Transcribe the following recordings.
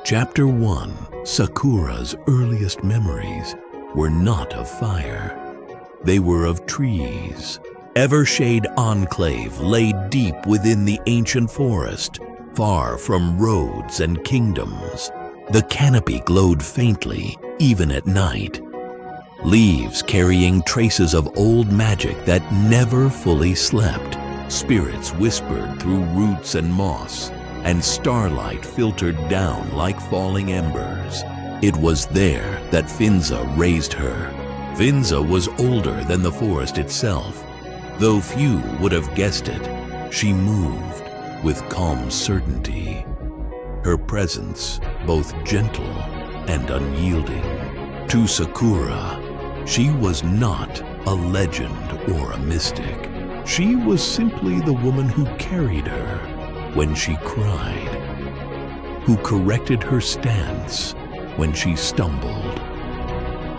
Chapter 1. Sakura's earliest memories were not of fire. They were of trees. Evershade Enclave lay deep within the ancient forest, far from roads and kingdoms. The canopy glowed faintly, even at night. Leaves carrying traces of old magic that never fully slept. Spirits whispered through roots and moss, and starlight filtered down like falling embers. It was there that Finza raised her. Finza was older than the forest itself. Though few would have guessed it, she moved with calm certainty. Her presence both gentle and unyielding. To Sakura, she was not a legend or a mystic. She was simply the woman who carried her when she cried, who corrected her stance when she stumbled,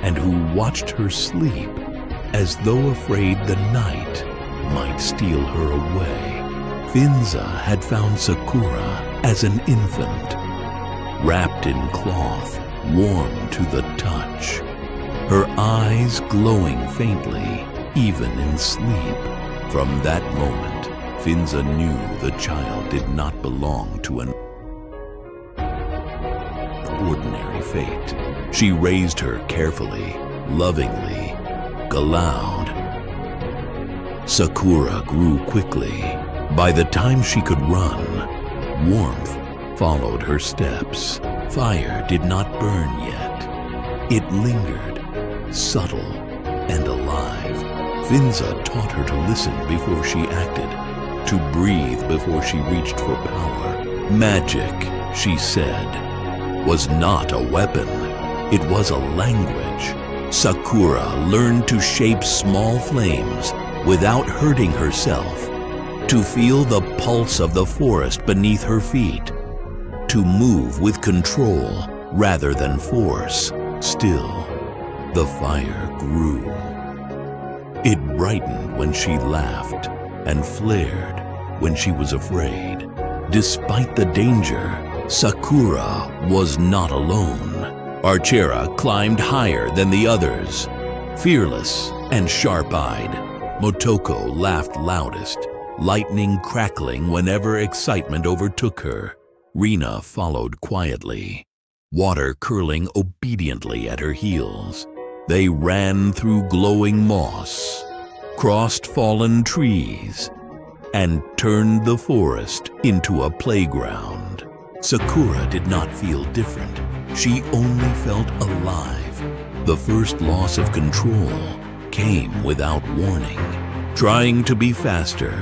and who watched her sleep as though afraid the night might steal her away. Finza had found Sakura as an infant, wrapped in cloth, warm to the touch, her eyes glowing faintly, even in sleep. From that moment, Finza knew the child did not belong to an ordinary fate. She raised her carefully, lovingly, aloud. Sakura grew quickly. By the time she could run, warmth followed her steps. Fire did not burn yet. It lingered, subtle and alive. Finza taught her to listen before she acted, to breathe before she reached for power. Magic, she said, was not a weapon. It was a language. Sakura learned to shape small flames without hurting herself, to feel the pulse of the forest beneath her feet, to move with control rather than force. Still, the fire grew. It brightened when she laughed and flared when she was afraid. Despite the danger, Sakura was not alone. Archera climbed higher than the others. Fearless and sharp-eyed, Motoko laughed loudest, lightning crackling whenever excitement overtook her. Rina followed quietly, water curling obediently at her heels. They ran through glowing moss, crossed fallen trees, and turned the forest into a playground. Sakura did not feel different. She only felt alive. The first loss of control came without warning. Trying to be faster,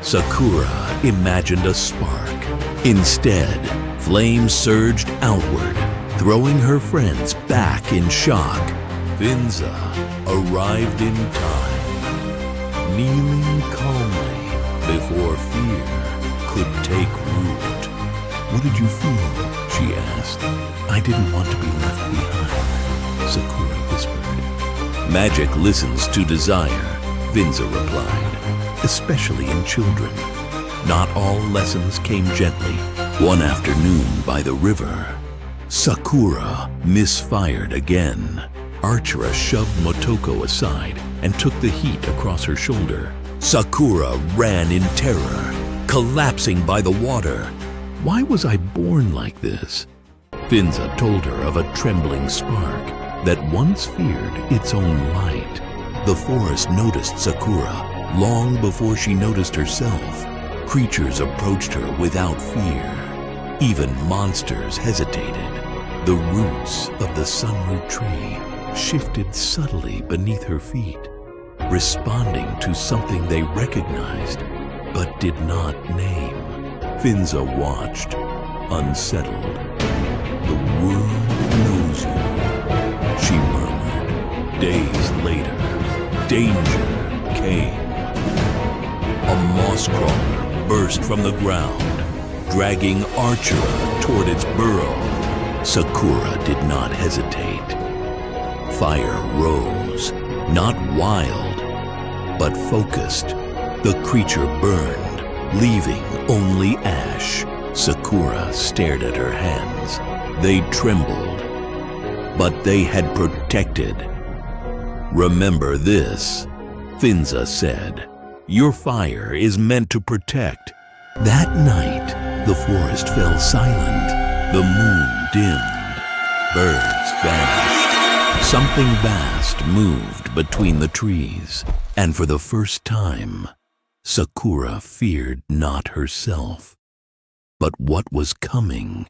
Sakura imagined a spark. Instead, flames surged outward, throwing her friends back in shock. Finza arrived in time, kneeling calmly before fear could take root. "What did you feel?" she asked. "I didn't want to be left behind," Sakura whispered. "Magic listens to desire," Finza replied, "especially in children. Not all lessons came gently." One afternoon by the river, Sakura misfired again. Archera shoved Motoko aside and took the heat across her shoulder. Sakura ran in terror, collapsing by the water. "Why was I born like this?" Finza told her of a trembling spark that once feared its own light. The forest noticed Sakura long before she noticed herself. Creatures approached her without fear. Even monsters hesitated. The roots of the sunroot tree shifted subtly beneath her feet, responding to something they recognized but did not name. Finza watched, unsettled. "The world knows you," she murmured. Days later, danger came. A moss crawler burst from the ground, dragging Archera toward its burrow. Sakura did not hesitate. Fire rose, not wild, but focused. The creature burned, leaving only ash. Sakura stared at her hands. They trembled, but they had protected. "Remember this," Finza said. "Your fire is meant to protect." That night, the forest fell silent. The moon dimmed. Birds vanished. Something vast moved between the trees, and for the first time, Sakura feared not herself, but what was coming